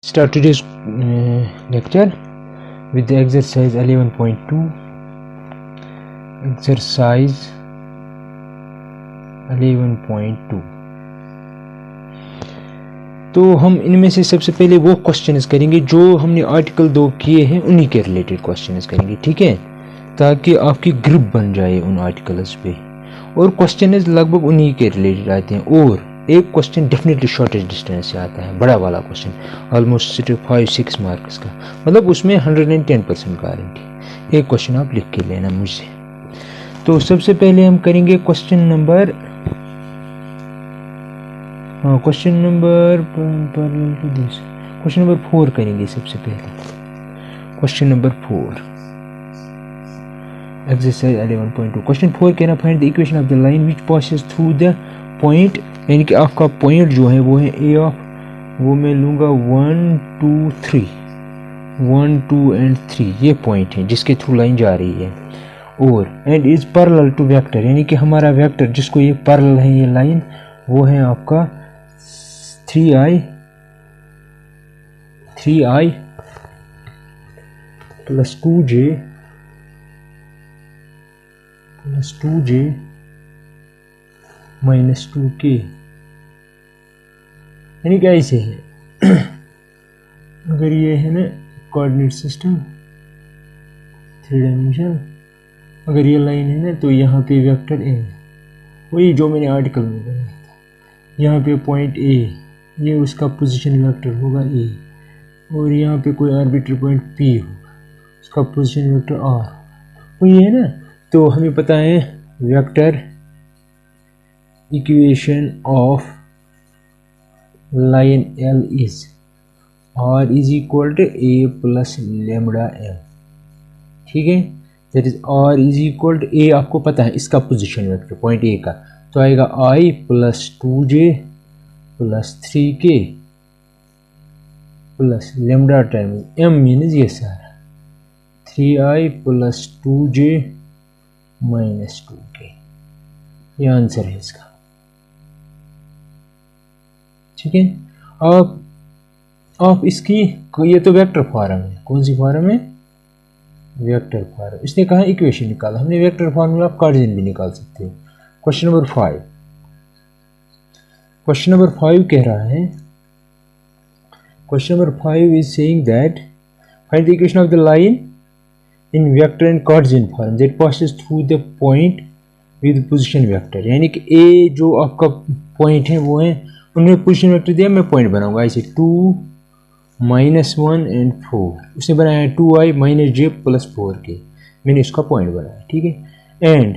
Start today's lecture with the exercise 11.2. Exercise 11.2. तो हम इनमें से सबसे पहले वो क्वेश्चंस करेंगे जो हमने आर्टिकल 2 किए हैं, उन्हीं के रिलेटेड क्वेश्चंस करेंगे, ठीक है, ताकि आपकी ग्रिप बन जाए उन आर्टिकल्स पे। और क्वेश्चंस लगभग उन्हीं के रिलेटेड आते हैं, और एक क्वेश्चन डेफिनेटली शॉर्टेज डिस्टेंस से आता है, बड़ा वाला क्वेश्चन, ऑलमोस्ट 5-6 मार्क्स का, मतलब उसमें 110% गारंटी। एक क्वेश्चन आप लिख के लेना मुझसे। तो सबसे पहले हम करेंगे क्वेश्चन नंबर क्वेश्चन नंबर 4 करेंगे सबसे पहले। Question number 4 exercise 11.2। क्वेश्चन 4 कहना, find the equation of the line which passes through the point, यानी कि आपका पॉइंट जो है वो है ए ऑफ, वो मैं लूँगा 1 2 3, 1 2 एंड 3, ये पॉइंट है जिसके थ्रू लाइन जा रही है। और and is parallel to vector, यानी कि हमारा वेक्टर जिसको ये पैरेलल है ये लाइन, वो है आपका 3i plus 2j minus 2k, यानी कि ऐसे है। अगर ये है ना कोऑर्डिनेट सिस्टम 3 डायमेंशन, अगर ये लाइन है ना तो यहाँ पे वेक्टर ए, वही जो मैंने आर्टिकल में बनाया था, यहाँ पे पॉइंट ए, ये उसका पोजीशन वेक्टर होगा ए, और यहाँ पे कोई आर्बिट्री पॉइंट पी होगा, उसका पोजीशन वेक्टर आर, वही है ना। तो हमें पता है vector equation of line L is R is equal to A plus lambda M, ठीक है। That is R is equal to A, आपको पता है इसका पोजीशन वेक्टर पॉइंट A का, तो आएगा I plus 2j plus 3k plus lambda time M means ये सारा 3i plus 2j minus 2k, ये आंसर है इसका, ठीक है। आप इसकी, ये तो वेक्टर फॉर्म है, कौन सी फॉर्म है, वेक्टर फॉर्म। इसने कहा इक्वेशन निकाला, हमने वेक्टर फॉर्मूला आप कार्टेशियन भी निकाल सकते हो। क्वेश्चन नंबर 5, क्वेश्चन नंबर 5 कह रहा है, question number 5 is saying that find the equation of the line in vector and Cartesian form that passes through the point with position vector, यानी कि ए जो आपका पॉइंट है वो है, उन्होंने पोजीशन वेक्टर दिया, मैं पॉइंट बनाऊंगा ऐसे 2 माइनस 1 एंड 4, उसने बनाया है 2i minus j plus 4k, मैंने इसका पॉइंट बनाया, ठीक है। And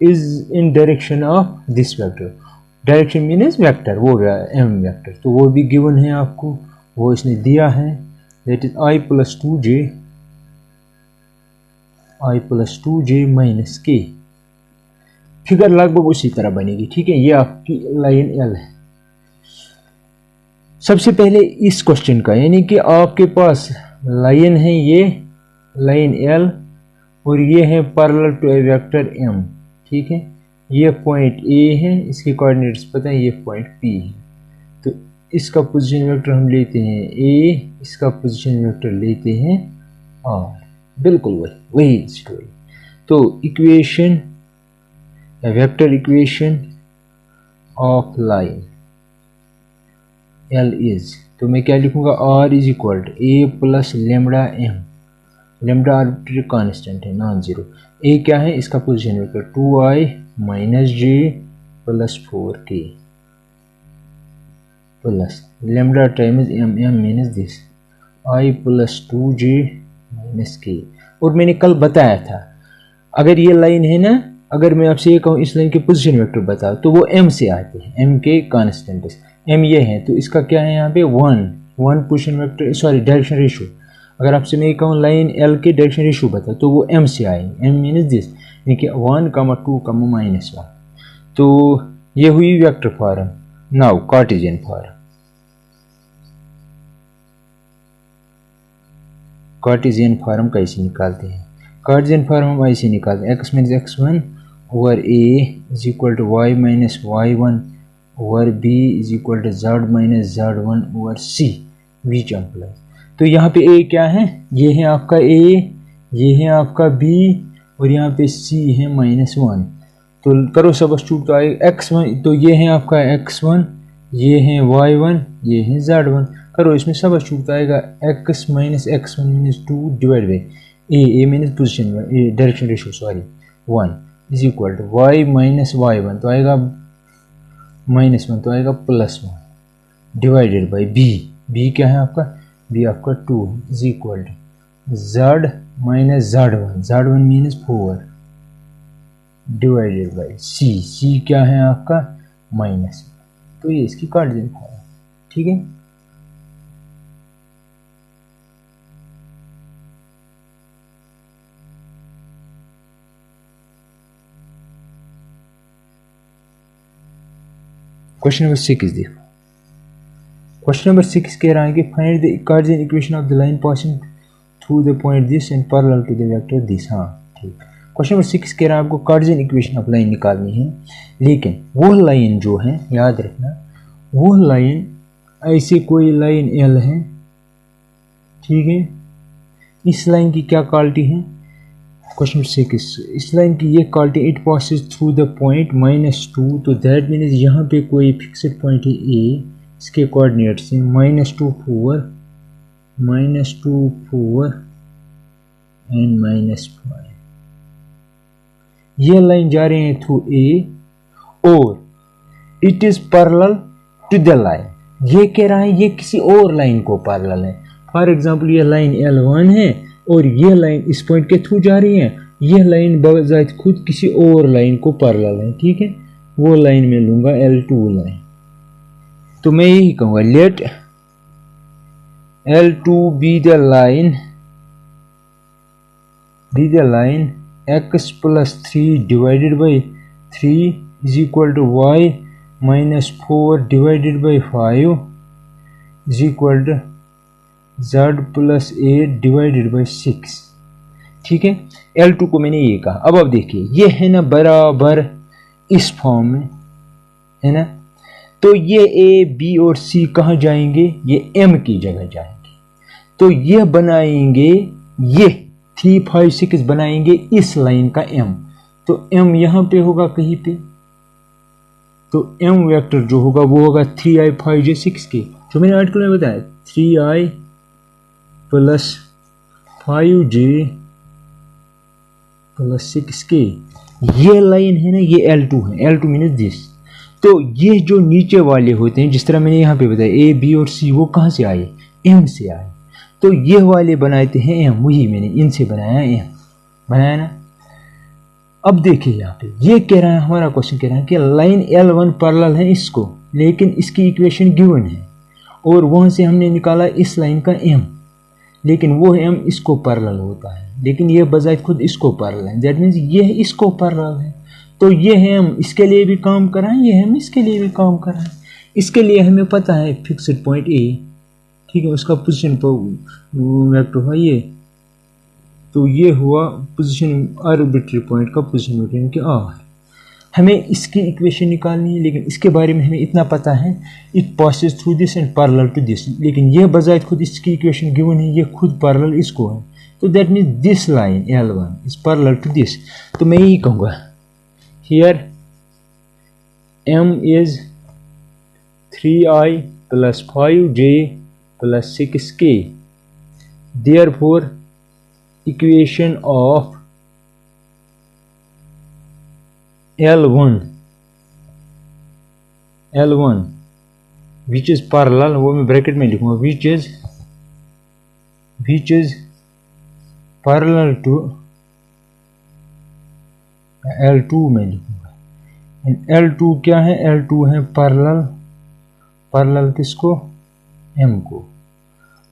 is in direction of this vector, direction means vector, वो गया m वेक्टर, तो वो भी गिवन है आपको, वो इसने दिया है, that is i plus 2j minus k। Figure लगभग उसी तरह बनेगी, ठीक है। ये आपकी लाइन L है। सबसे पहले इस क्वेश्चन का, यानी कि आपके पास लाइन है ये लाइन L, और ये है parallel to a vector M, ठीक है। ये पॉइंट A है, इसके कोऑर्डिनेट्स पता है, ये पॉइंट P है, तो इसका पोजीशन वेक्टर हम लेते हैं A, इसका पोजीशन वेक्टर लेते हैं R, बिल्कुल वही स्टोरी। तो equation, vector equation of line L is, तो मैं क्या लिखूंगा, R is equal to A plus lambda M, lambda arbitrary constant है, नॉन जीरो। A क्या है, इसका position vector 2i minus j plus 4k plus lambda times M, M means this i plus 2j minus k। और मैंने कल बताया था, अगर ये लाइन है ना, अगर मैं आपसे ये कहूँ इस लाइन के पोजीशन वेक्टर बताओ, तो वो M से आते हैं, M के कांस्टेंट, M ये है, तो इसका क्या है यहाँ पे 1 position vector, sorry direction ratio. अगर आपसे मैं कहूँ लाइन L के डायरेक्शन रेशियो बताओ, तो वो M से आएंगे, M मीन्स दिस, यानी कि 1, 2, माइनस 1। तो ये हुई vector form. Now Cartesian form, Cartesian form कैसे निकालते हैं, कार्टेशियन फॉर्म हम ऐसे निकालते हैं, x means x1 over a is equal to y minus y1 over b is equal to z minus z1 over c, which implies. तो यहाँ पे ए क्या है, ये है आपका ए, ये है आपका बी और यहाँ पे सी है -1। तो करो सबस्टिट्यूट, तो आएगा x1, तो ये है आपका x1, ये है y1, ये है z1। करो इसमें सबस्टिट्यूट, आएगा x - x1 - 2 divide by a minus position, direction ratio sorry 1 is equal to y - y1, तो आएगा -1, तो आएगा +1 डिवाइडेड बाई बी क्या है आपका, बी आपका 2 is equal to z - z1 minus 4 divided by C क्या है आपका -1। तो ये इसकी कार्टेशियन फॉर्म, ठीक है। क्वेश्चन नंबर 6 देखो, क्वेश्चन नंबर 6 कह रहा है कि find the Cartesian equation of the line passing through the point this and parallel to the vector this. हाँ ठीक, क्वेश्चन नंबर 6 कह रहा है आपको कार्टेशियन इक्वेशन ऑफ लाइन निकालनी है, लेकिन वो लाइन जो है, याद रखना वो लाइन, ऐसे कोई लाइन एल है, ठीक है, इस लाइन की क्या क्वालिटी है, क्वेश्चन नंबर 6, इस लाइन की ये quality, it passes through the point -2, तो दैट मीन्स यहाँ पे कोई फिक्स्ड पॉइंट है ए, इसके कोऑर्डिनेट्स हैं -2 4 एंड -5। ये लाइन जा रहे हैं थ्रू ए और it is parallel to the line, ये कह रहा है ये किसी और लाइन को पैरेलल है। फॉर एग्जांपल ये लाइन L1 है और ये लाइन इस पॉइंट के थ्रू जा रही है, ये लाइन बजाय खुद किसी और लाइन को पैरेलल है, ठीक है, वो लाइन में लूंगा L2 लाइन। तो मैं यही कहूँगा late L2 be the line x plus 3 divided by 3 is equal to y minus 4 divided by 5 is equal to z plus 8 divided by 6, ठीक है। L2 को मैंने ये कहा। अब देखिए ये है ना बराबर इस फॉर्म में है ना, तो ये ए बी और सी कहाँ जाएंगे, ये m की जगह जाएंगे, तो ये बनाएंगे, ये 3 5 6 बनाएंगे इस लाइन का m, तो m यहाँ पे होगा कहीं पे, तो m वेक्टर जो होगा वो होगा 3i 5j 6k, जो मैंने आर्टिकल में बताया 3i plus 5j plus 6k। ये लाइन है ना, ये L2 है, L2 मीन्स दिस। तो ये जो नीचे वाले होते हैं, जिस तरह मैंने यहाँ पे बताया A B और C, वो कहाँ से आए, M से आए, तो ये वाले बनाते हैं M, वही मैंने इनसे बनाया M बनाया ना। अब देखिए यहाँ पे ये कह रहा है, हमारा क्वेश्चन कह रहा है कि लाइन L1 पैरेलल है इसको, लेकिन इसकी इक्वेशन गिवन है और वहां से हमने निकाला इस लाइन का M, लेकिन वो M इसको पैरेलल होता है, लेकिन ये बजाय खुद इसको पैरेलल है, दैट मीन्स ये इसको पैरेलल है। तो ये हम इसके लिए भी काम कराएं, ये हम इसके लिए भी काम कराएं। इसके लिए हमें पता है फिक्स्ड पॉइंट ए, ठीक है, उसका पोजीशन वेक्टर हुआ ये, तो ये हुआ पोजीशन आर्बिट्री पॉइंट का पोजीशन वेक्टर यानी कि आर। हमें इसकी इक्वेशन निकालनी है, लेकिन इसके बारे में हमें इतना पता है it passes through this and parallel to this, लेकिन ये बजाय खुद इसकी इक्वेशन गिवन है, ये खुद पैरेलल इसको है, तो that means this line L1 is parallel to this. तो मैं यही कहूँगा here m is 3i plus 5j plus 6k, therefore equation of L1 which is parallel, वो मैं ब्रैकेट में लिखूंगा, which is parallel to L2 में लिखूंगा। L2 क्या है, L2 है पैरेलल किसको, M को।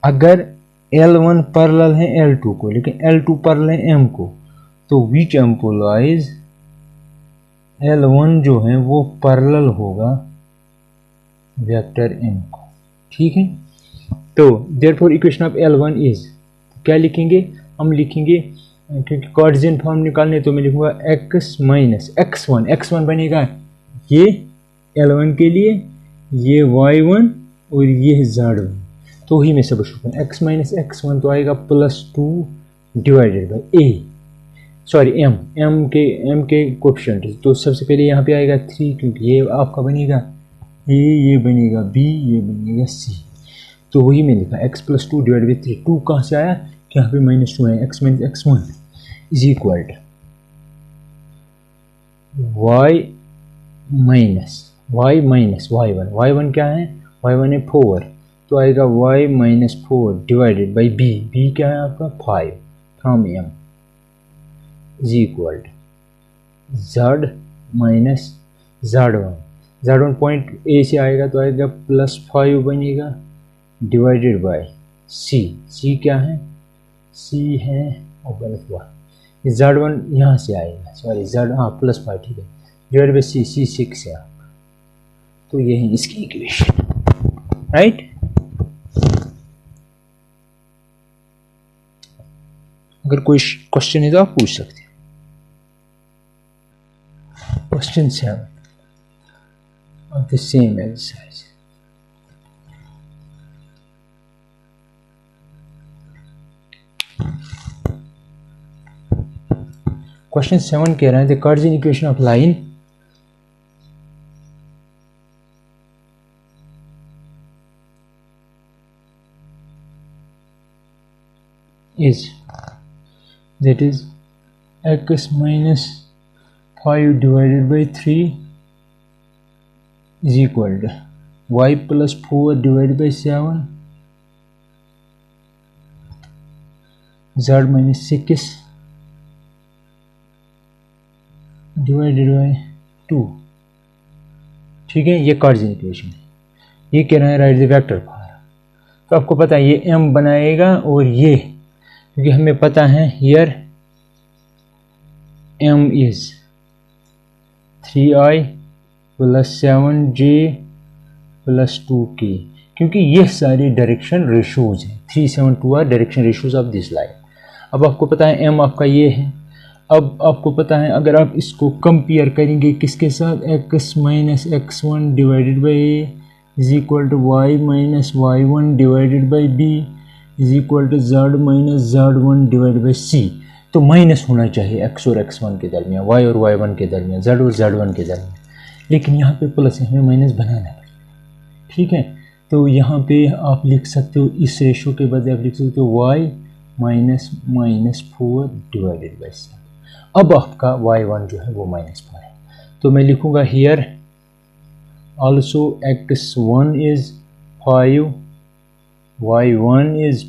अगर L1 पैरेलल है L2 को, लेकिन L2 पैरेलल है M को, तो which implies L1 जो है वो पैरेलल होगा वेक्टर M को, ठीक है। तो therefore equation of L1 is, क्या लिखेंगे, हम लिखेंगे, क्योंकि कार्टेशियन फॉर्म निकालने, तो मैं लिखूंगा x माइनस x1 बनेगा ये L1 के लिए, ये y1 और ये z1, तो ही मैं सब शुरू एक्स माइनस एक्स वन तो आएगा +2 divided by a, sorry m के कोफिशिएंट। तो सबसे पहले यहाँ पे आएगा 3, क्योंकि ये आपका बनेगा ए, ये बनेगा बी, ये बनेगा सी। तो वही मैं लिखा x+2 डिवाइड बाई 3। 2 कहाँ से आया कि यहाँ पे -2 है, x minus x one is equal to y minus y1 क्या है, y1 है 4, तो आएगा y minus 4 divided by b क्या है आपका 5 from m is equal to z minus z1 point a से आएगा तो आएगा +5 बनेगा डिवाइडेड बाई c क्या है, c है और गलत हुआ, z1 यहाँ से आएगा, सॉरी +5 ठीक है, डिवाइड बाई c 6 है आपका। तो ये है इसकी इक्वेशन, राइट। अगर कोई क्वेश्चन है तो आप पूछ सकते हैं। Question 7 of the same exercise. Question 7 कह रहा है the Cartesian equation of line is that is x minus 5 divided by 3 is equal to y plus 4 divided by 7 z minus 6 divided by 2। ठीक है, ये कार्टेशियन इक्वेशन है। ये कह रहा है राइट द वेक्टर फॉर। तो आपको पता है ये m बनाएगा और ये, क्योंकि हमें पता है here m is 3i + 7j + 2k, क्योंकि ये सारी डायरेक्शन रेशोज हैं। 3, 7, 2 are direction ratios of this line. अब आपको पता है m आपका ये है। अब आपको पता है अगर आप इसको कंपेयर करेंगे किसके साथ, x minus x1 divided by a is equal to y minus y1 divided by b is equal to z minus z1 divided by c। तो माइनस होना चाहिए x और x1 के दरमियान, y और y1 के दरमियान, z और z1 के दरमियान, लेकिन यहाँ पे प्लस है, हमें माइनस बनाना पड़ेगा। ठीक है, तो यहाँ पे आप लिख सकते हो इस रेशो के बदले आप लिख सकते हो y माइनस -4 डिवाइडेड बाई 7। अब आपका y1 जो है वो -4 है, तो मैं लिखूंगा here also x1 is 5, y1 is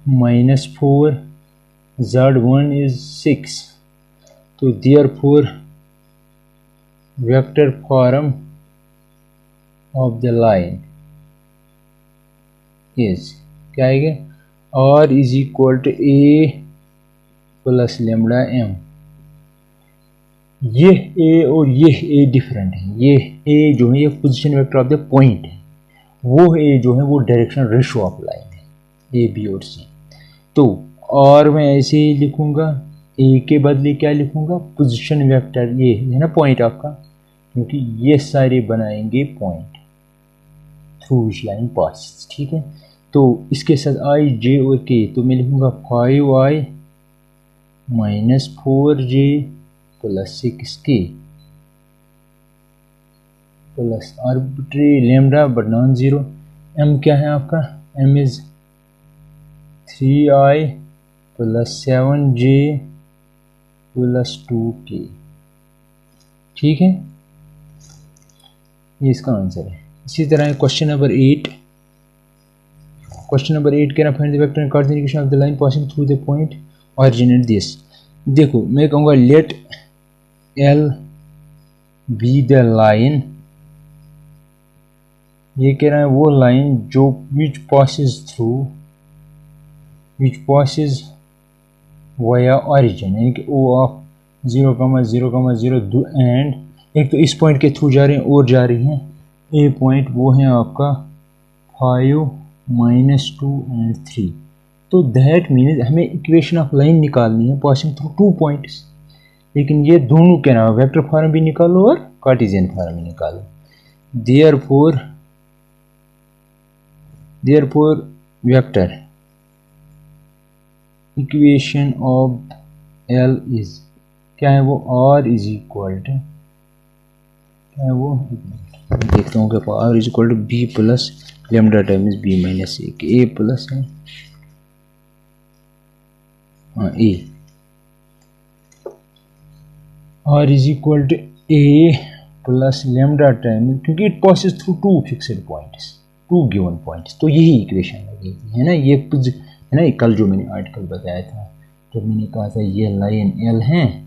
-4, z1 is 6। तो therefore vector form of the line is क्या आएगा, r is equal to a plus lambda m। ये a और ये a डिफरेंट है। ये a जो है ये position vector of the point है, वो a जो है वो डायरेक्शन रेशो ऑफ लाइन है, a b और c। तो और मैं ऐसे ही लिखूंगा, a के बदले क्या लिखूंगा, पोजीशन वेक्टर ये है ना पॉइंट आपका, क्योंकि ये सारे बनाएंगे पॉइंट थ्रू विच लाइन पास। ठीक है, तो इसके साथ i j और k, तो मैं लिखूंगा 5i minus 4j plus 6k plus arbitrary lambda but non zero. m क्या है आपका, m is 3i plus 7j plus 2k। ठीक है, ये इसका आंसर है। इसी तरह क्वेश्चन नंबर 8, क्वेश्चन नंबर 8 कहना find the vector and cartesian equation of the line passing through the point origin at this. देखो मैं कहूँगा let L be the line, ये कह रहा है वो लाइन जो विच पासिस वाया ऑरिजिन, यानी कि O ऑफ 0,0,0 एंड एक तो इस पॉइंट के थ्रू जा रहे हैं और जा रही हैं A पॉइंट, वो है आपका 5, -2 एंड 3। तो दैट मीन्स हमें इक्वेशन ऑफ लाइन निकालनी है पासिंग थ्रू 2 पॉइंट्स, लेकिन ये दोनों के नाम वेक्टर फॉर्म भी निकालो और कार्टेशियन फॉर्म भी निकालो। Therefore vector equation of L is क्या है वो, R इज इक्वल टू क्या है वो, देखता हूँ क्या, R is equal to B plus lambda times B minus A plus है A, R is equal to A plus lambda times, क्योंकि it passes through two fixed points, two given points, तो यही इक्वेशन लगेगी है ना। ये कुछ है ना, कल जो मैंने आर्टिकल बताया था, जब मैंने कहा था ये लाइन L है,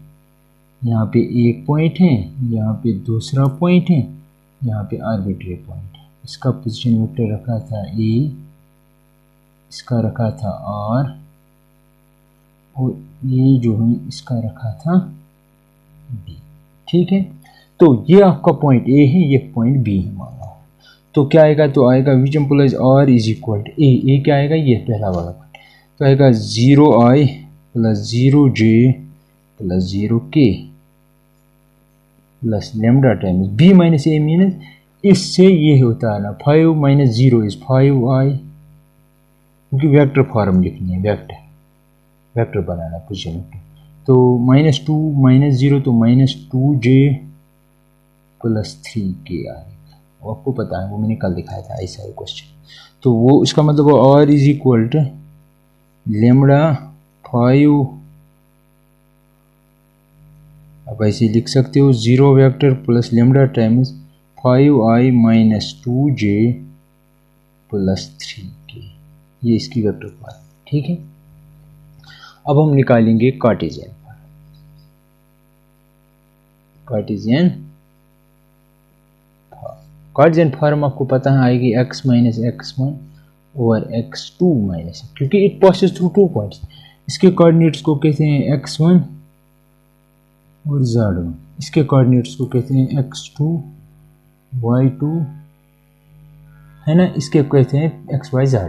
यहाँ पे एक पॉइंट है, यहाँ पे दूसरा पॉइंट है, यहाँ पे आर्बिट्री पॉइंट है, इसका पोजीशन वेक्टर रखा था A, इसका रखा था R, और ये जो है इसका रखा था B। ठीक है, तो ये आपका पॉइंट A है, ये पॉइंट B है माना, तो क्या आएगा, तो आएगा which implies R is equal to A क्या आएगा, ये पहला वाला पॉइंट, तो आएगा 0I plus 0J plus 0K plus lambda times B minus A मीनस, इससे ये होता है ना 5 माइनस 0 इज 5I, क्योंकि वेक्टर फॉर्म लिखनी है, वेक्टर बनाना पोजीशन वेक्टर, तो -2 माइनस 0 तो -2J प्लस 3K आएगा, वो आपको पता है, वो मैंने कल दिखाया था ऐसा ही क्वेश्चन, तो वो इसका मतलब R is equal to lambda 5, अब ऐसे लिख सकते हो 0 vector plus lambda times 5I minus 2J plus 3K, ये इसकी वेक्टर फॉर्म। ठीक है, अब हम निकालेंगे कार्टेशियन फॉर्म आपको पता है आएगी x minus x1 over x2 minus, क्योंकि it passes through two points, इसके कोऑर्डिनेट्स को कहते हैं x1 और z1, इसके कोऑर्डिनेट्स को कहते हैं x2 y2 है ना, इसके कहते हैं xy z,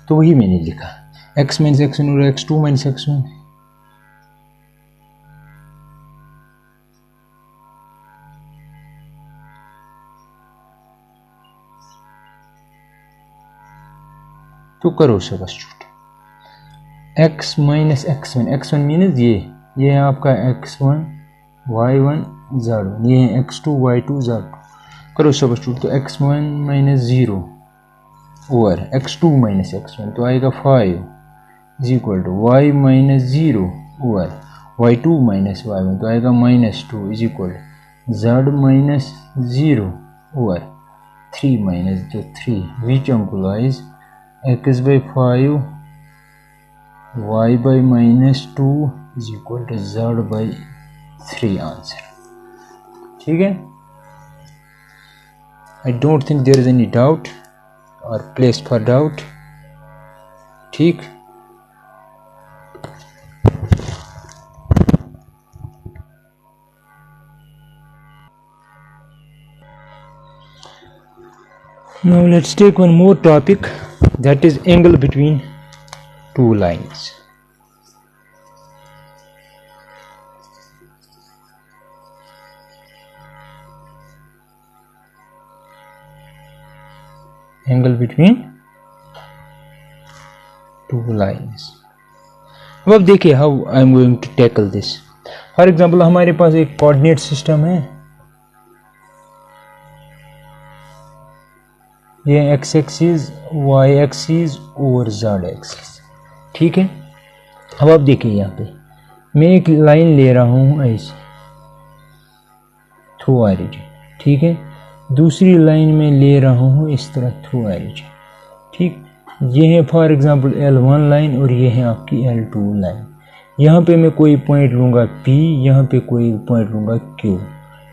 तो वही मैंने लिखा x माइनस x1 और x2 माइनस x1। तो करो सब्स्टिट्यूट, x माइनस x1 मीनस ये है आपका x1 y1 z1, ये है x2 y2 z2, करो सब्स्टिट्यूट, तो x1 minus 0 over x2 minus x1, तो आएगा 5 is equal to y minus 0 over y2 minus y1, तो आएगा -2 is equal to z minus 0 over 3 minus 3, which implies x by 5 y by -2 is equal to z by 3 answer. ठीक है, I don't think there is any doubt or place for doubt। ठीक, now let's take one more topic, that is angle between two lines। angle between two lines, अब देखिए how I am going to tackle this। For example हमारे पास एक coordinate system है, ये x axis y axis और z axis. ठीक है, अब आप देखिए यहाँ पे मैं एक लाइन ले रहा हूँ ऐसे थ्रू ऑरिजिन, ठीक है, दूसरी लाइन में ले रहा हूँ इस तरह थ्रू ऑरिजिन। ठीक, ये है फॉर एग्जांपल L1 लाइन और ये है आपकी L2 लाइन। यहाँ पे मैं कोई पॉइंट लूँगा P, यहाँ पे कोई पॉइंट लूँगा Q।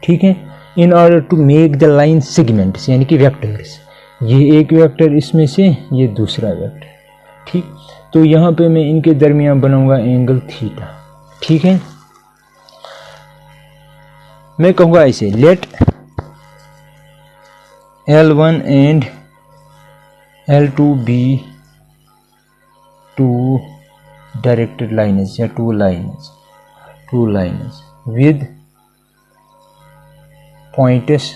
ठीक है, in order to make the line segments यानी कि वेक्टर्स, ये एक वेक्टर इसमें से, ये दूसरा वेक्टर। ठीक, तो यहाँ पे मैं इनके दरमियान बनाऊंगा एंगल थीटा। ठीक है, मैं कहूँगा ऐसे, let L1 and L2 be two directed lines या two lines with points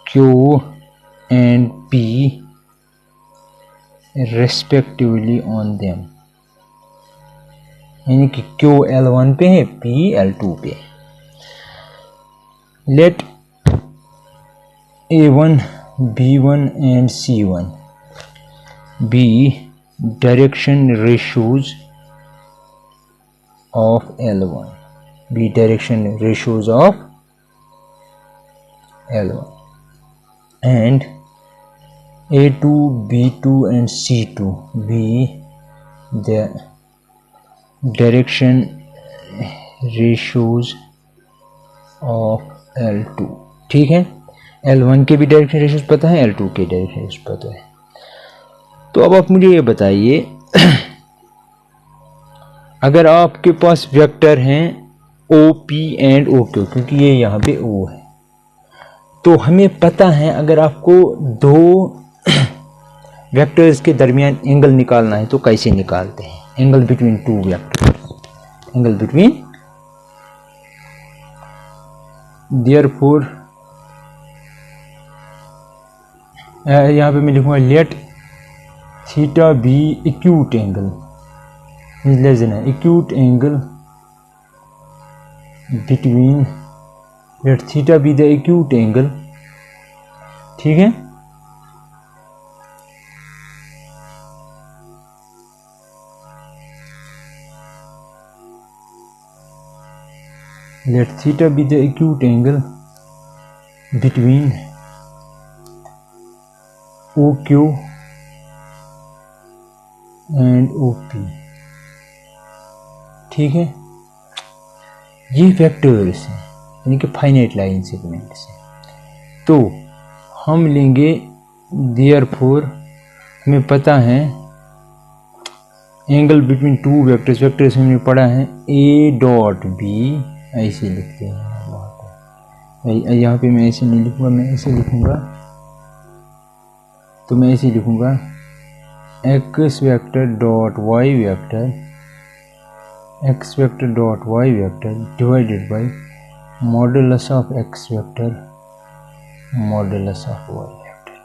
Q and P respectively on them, यानी कि Q L1 पे है, P L2 पे। Let A1, B1 and C1 be direction ratios of L1, be direction ratios of L1, and A2, B2 and C2 be the direction ratios of L2। ठीक है, L1 के भी direction ratios पता है, L2 के direction ratios पता है। तो अब आप मुझे ये बताइए, अगर आपके पास वेक्टर हैं OP एंड OQ, क्योंकि ये यहाँ पे O है, तो हमें पता है अगर आपको दो वेक्टर्स के दरमियान एंगल निकालना है तो कैसे निकालते हैं? Angle between two vectors, angle between, therefore यहाँ पे मैं लिखूंगा let theta be acute angle, less than acute angle between, let theta be the acute angle. ठीक है, let theta be the acute angle between OQ and OP। ठीक है, ये vectors हैं यानी कि फाइनाइट लाइन सेगमेंट्स हैं। तो हम लेंगे देयरफॉर, हमें पता है angle between two vectors, vectors हमने पढ़ा है A डॉट B, ऐसे लिखते हैं। यहाँ पे मैं ऐसे नहीं लिखूंगा, मैं ऐसे लिखूंगा, तो मैं ऐसे लिखूंगा x vector dot y vector, x vector dot y vector divided by modulus of x vector modulus of y vector.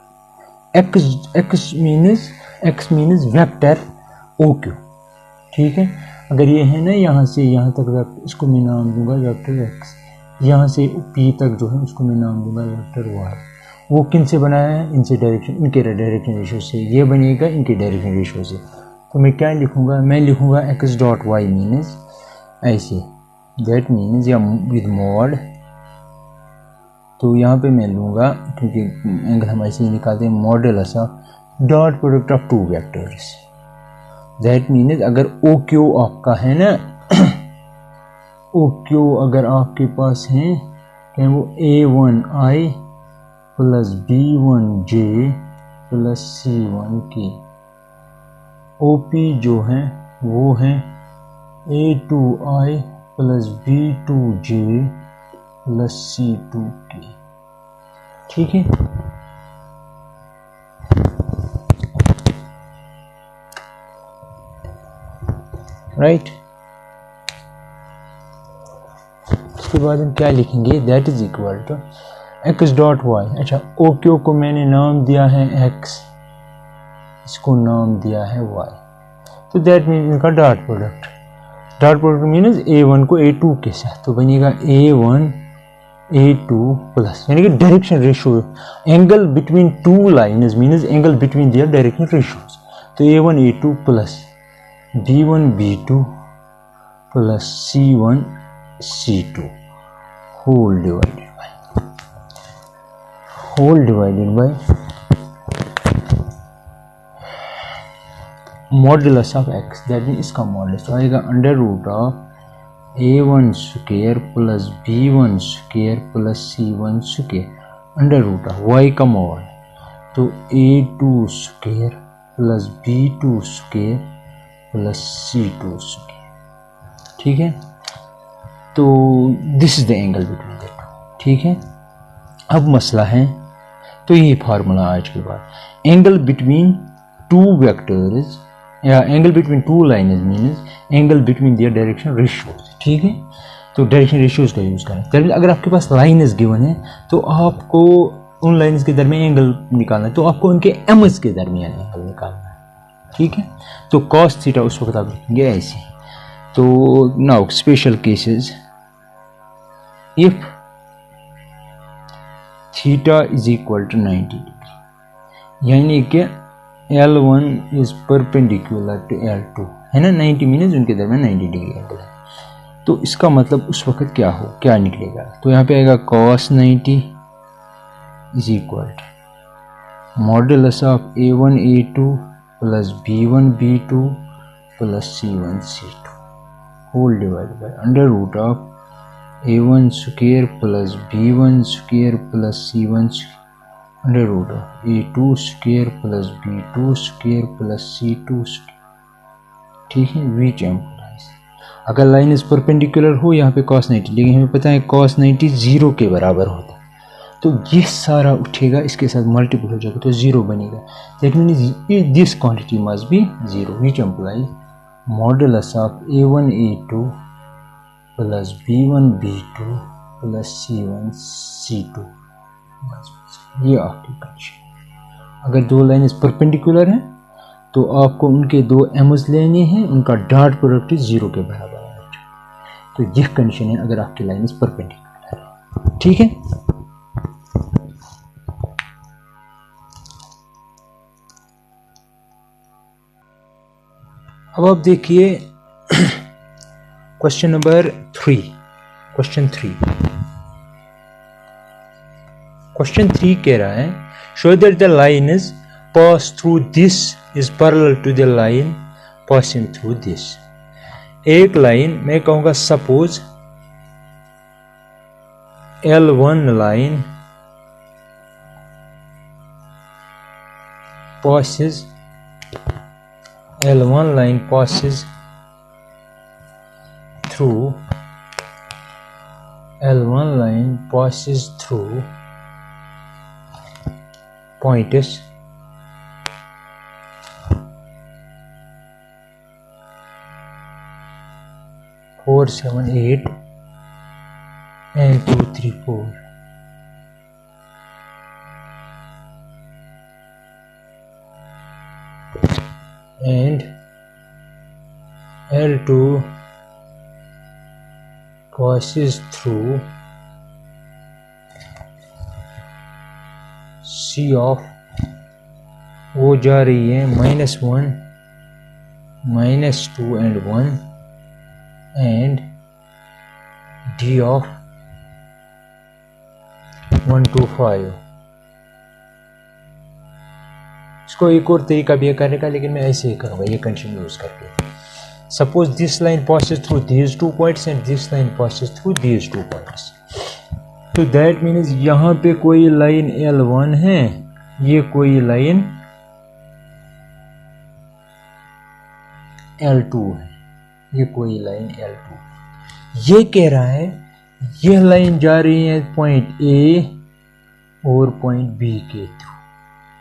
x means vector OQ। ठीक है, अगर ये है ना यहाँ से यहाँ तक वेक्टर, इसको मैं नाम दूंगा वेक्टर x, यहाँ से P तक जो है उसको मैं नाम दूंगा वेक्टर y। वो किन से बनाया है? इनसे डायरेक्शन, इनके डायरेक्शन रेशियो से, ये बनेगा इनके डायरेक्शन रेशियो से। तो मैं क्या लिखूंगा? मैं लिखूंगा x डॉट वाई मीन्स ऐसे, दैट मीन्स या विद मॉड, तो यहाँ पे मैं लूँगा क्योंकि एंगल हम ऐसे ही निकालते हैं, modulus of dot product of two vectors. That means अगर OQ आपका है ना OQ अगर आपके पास है क्या, वो A1I plus B1J plus C1K, OP जो है वो है A2I plus B2J plus C2K। ठीक है, राइट। उसके बाद हम क्या लिखेंगे? That is equal to X dot Y. अच्छा, OQ को मैंने नाम दिया है x, इसको नाम दिया है y, तो दैट मीन्स इनका dot product, dot product means A1 को A2 के साथ, तो बनेगा A1 A2 प्लस, यानी कि direction ratio, angle between two lines means angle between their direction ratios. तो A1 A2 plus B1 B2 plus C1 C2 whole divided by modulus of x, that mean इसका modulus आएगा under root of A1 square plus B1 square plus C1 square under root of y का mod, तो A2 square plus B2 square plus C2 square. ठीक है, तो this is the angle between the two. ठीक है, अब मसला है, तो ये फार्मूला आज के बाद, एंगल बिटवीन टू वेक्टर्स या angle between two lines means angle between their direction ratios. ठीक है, तो डायरेक्शन रेशियोज का यूज़ करें। अगर आपके पास लाइन्स गिवन है तो आपको उन लाइन्स के दरमियान एंगल निकालना है, तो आपको उनके एमएस के दरमियान एंगल निकालना है, ठीक है। तो कॉस थीटा उस वक्त आप लिखेंगे ऐसे। तो now special cases, if theta is equal to 90 degree, यानी कि L1 is perpendicular to L2, है ना, 90 मीनस उनके दरमियान 90 डिग्री एंगल है। तो इसका मतलब उस वक्त क्या निकलेगा, तो यहाँ पे आएगा cos 90 is equal to modulus of A1 A2 plus B1 B2 plus C1 C2 whole divide by under root of A1 square plus B1 square plus C1 under root of A2 square plus B2 square plus C2 square, ठीक है, which implies अगर line is perpendicular हो यहाँ पे cos 90, लेकिन हमें पता है cos 90 0 के बराबर होता है, तो ये सारा उठेगा इसके साथ मल्टीपल हो जाएगा तो 0 बनेगा। That means this quantity must be 0, which implies modulus of A1 A2 plus B1 B2 plus C1 C2, ये आपकी कंडीशन। अगर दो लाइन परपेंडिकुलर हैं तो आपको उनके दो एमएस लेने हैं, उनका डॉट प्रोडक्ट 0 के बराबर है, तो यह कंडीशन है अगर आपकी लाइन परपेंडिकुलर है, ठीक है। अब आप देखिए क्वेश्चन नंबर 3, क्वेश्चन 3 कह रहा है show that the line is pass through this is parallel to the line passing through this. एक लाइन मैं कहूंगा suppose L1 line passes L1 line passes through points 4, 7, 8 and 2, 3, 4. And L2 passes through C of, वो जा रही है -1, -2 and 1 and D of 1 to 5। इसको एक और तरीका भी करने का, लेकिन मैं ऐसे ही करूँगा ये कंडीशन यूज करके। Suppose this line passes through these 2 points and this line passes through these 2 points, तो दैट मीन्स यहाँ पे कोई लाइन L1 है, ये कोई लाइन L2 है, ये कोई लाइन L2। ये कह रहा है यह लाइन जा रही है पॉइंट A और पॉइंट B के थ्रू,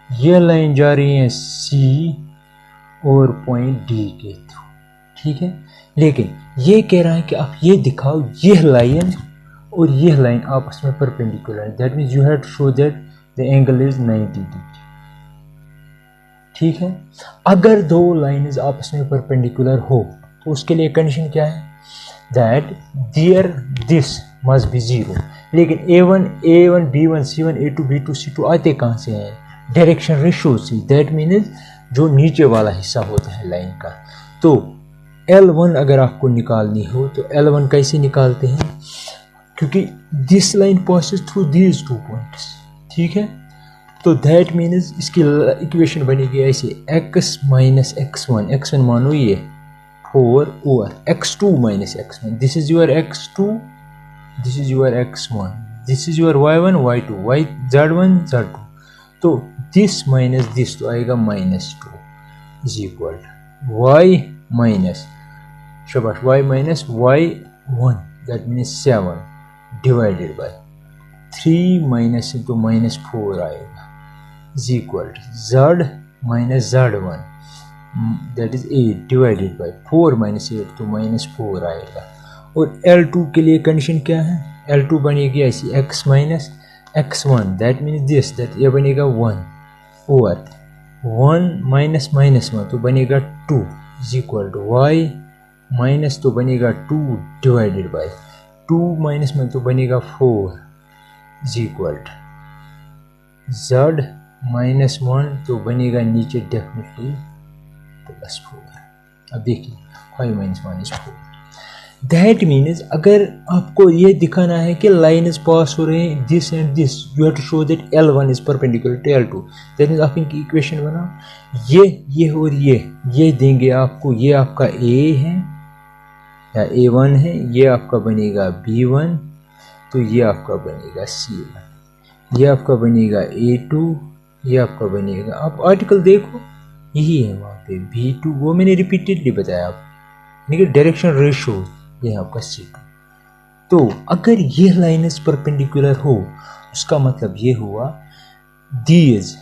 यह लाइन जा रही है C और पॉइंट D के थ्रू, ठीक है। लेकिन ये कह रहा है कि आप ये दिखाओ यह लाइन और यह लाइन आपस में परपेंडिकुलर है, that means you have to show that the angle is 90 degree, ठीक है। अगर दो लाइन्स आपस में परपेंडिकुलर हो तो उसके लिए कंडीशन क्या है, that their this must be 0। लेकिन A1 B1 C1 A2 B2 C2 आते कहाँ से हैं, डायरेक्शन रेशियो से, दैट मीन्स जो नीचे वाला हिस्सा होता है लाइन का। तो L1 अगर आपको निकालनी हो तो L1 कैसे निकालते हैं, क्योंकि this line passes through these 2 points, ठीक है। तो दैट मीन्स इसकी इक्वेशन बनेगी ऐसे, x माइनस x1 मानो ये 4 और x2 minus x1, this is your x2, this is your x1, this is your y1 y2 z1 z2, तो दिस माइनस दिस तो आएगा -2 इज इक्वल y माइनस शाबाश y minus y1, that means 7 divided by 3 minus से तो -4 आएगा is equal z minus z1, that is 8 divided by 4 minus 8 तो -4 आएगा। और L2 के लिए कंडीशन क्या है, L2 बनेगी ऐसी x minus x1 that means this, that ये बनेगा 1 ओवर 1 माइनस माइनस 1 तो बनेगा 2 is equal to y minus तो बनेगा 2 डिवाइडेड बाय 2 माइनस में तो बनेगा 4 is equal to z minus 1 तो बनेगा नीचे डेफिनेटली प्लस 4। अब देखिए 5 माइनस 1 इज 4। दैट मीन्स अगर आपको ये दिखाना है कि लाइन इज पास हो रहे हैं this and this, you have to show that L1 is perpendicular to L2। That means आप इनकी इक्वेशन बनाओ, ये और ये देंगे आपको, ये आपका A है या A1 है, ये आपका बनेगा B1 तो ये आपका बनेगा C1, ये आपका बनेगा A2, ये आपका बनेगा, आप आर्टिकल देखो यही है वहाँ पे B2, वो मैंने रिपीटेडली बताया आप, यानी कि डायरेक्शन रेशो ये आपका C2। तो अगर ये लाइन इज परपेंडिकुलर हो उसका मतलब ये हुआ दिस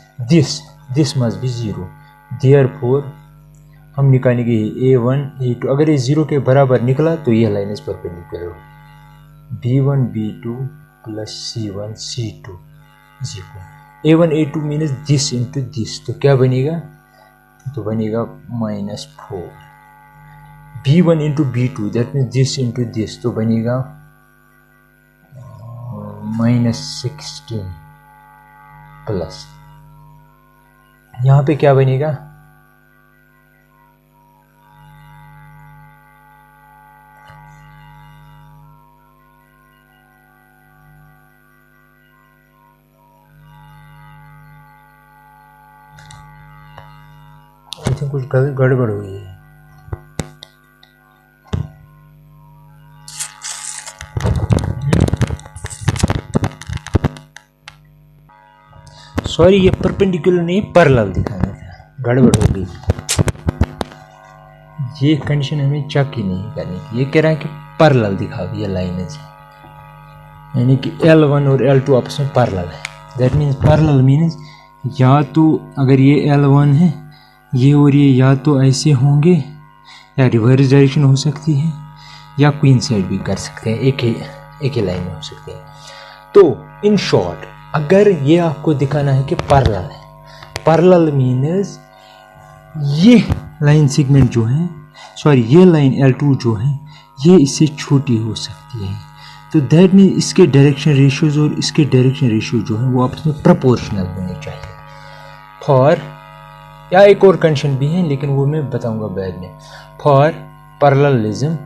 मस्ट बी 0, देयरफॉर हम निकालेंगे A1 A2, अगर ये 0 के बराबर निकला तो ये लाइन इज परपेंडिकुलर हो, B1 B2 plus C1 C2 is equal A1 A2 means this into this, तो क्या बनेगा, तो बनेगा -4, B1 into B2 that means this into this तो बनेगा -16 प्लस यहाँ पे क्या बनेगा, आई थिंक कुछ गड़बड़ हुई है। सॉरी ये परपेंडिकुलर नहीं पैरेलल दिखाना था, गड़बड़ हो गई, ये कंडीशन हमें चेक ही नहीं करनी थी। ये कह रहा है कि पैरेलल दिखा दिया लाइन है, यानी कि L1 और L2 आपस में पैरेलल है। दैट मीन्स पैरेलल मीन्स या तो अगर ये L1 है ये और ये या तो ऐसे होंगे या रिवर्स डायरेक्शन हो सकती है या कोइंसाइड भी कर सकते हैं, एक ही लाइन में हो सकते हैं। तो इन शॉर्ट अगर ये आपको दिखाना है कि पैरेलल है, पैरेलल मीन्स ये लाइन सेगमेंट जो है, सॉरी ये लाइन L2 जो है ये इससे छोटी हो सकती है, तो दैट मीन्स इसके डायरेक्शन रेशियोज और इसके डायरेक्शन रेशियो जो है वो आपस में प्रोपोर्शनल होने चाहिए। फॉर या एक और कंडीशन भी है लेकिन वो मैं बताऊंगा बाद में। फॉर पैरेललिज्म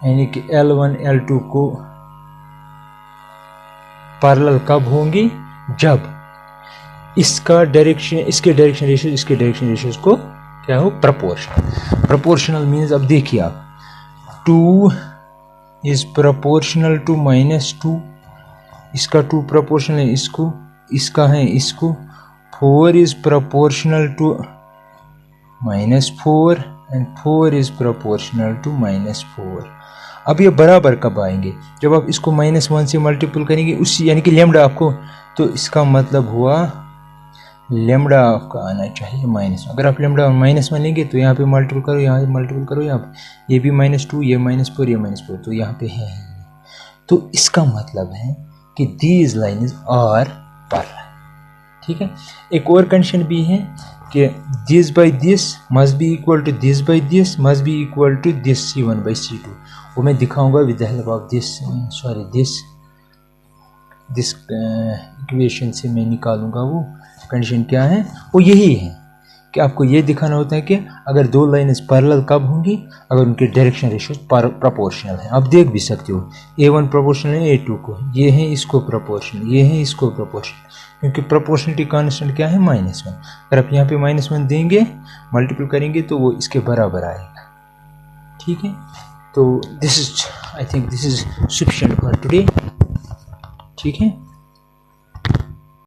यानी कि L1 L2 को पैरेलल कब होंगी, जब इसका डायरेक्शन इसके डायरेक्शन रेशियो इसके डायरेक्शन रेशियोज को क्या हो, प्रोपोर्शनल। प्रोपोर्शनल मीन्स अब देखिए आप 2 इज प्रोपोर्शनल टू -2, इसका 2 प्रोपोर्शनल है इसको, इसका है इसको, 4 is proportional to -4 and 4 is proportional to -4। अब ये बराबर कब आएंगे, जब आप इसको -1 से मल्टीपल करेंगे उसी, यानी कि लेमडा आपको, तो इसका मतलब हुआ लेमडा आपका आना चाहिए -1। अगर आप लेमडा -1 लेंगे तो यहाँ पे मल्टीपल करो, यहाँ मल्टीपल करो, यहाँ पे ये भी -2, ये -4, ये -4, तो यहाँ पे है। तो इसका मतलब है कि दीज लाइन्स आर पैरेलल। ठीक है, एक और कंडीशन भी है कि this by this must be equal to this by this must be equal to this C1 by C2, वो मैं दिखाऊंगा with the help of this, sorry this equation से मैं निकालूंगा। वो कंडीशन क्या है, वो यही है कि आपको ये दिखाना होता है कि अगर दो लाइन्स पैरेलल कब होंगी, अगर उनके डायरेक्शन रेशियो प्रोपोर्शनल है। आप देख भी सकते हो A1 प्रोपोर्शनल है A2 को, ये है इसको प्रोपोर्शनल, ये है इसको प्रोपोर्शनल, क्योंकि प्रोपोर्शनलिटी कांस्टेंट क्या है -1। अगर आप यहाँ पे -1 देंगे मल्टीपल करेंगे तो वो इसके बराबर आएगा। ठीक है, तो this is I think this is sufficient for today. ठीक है।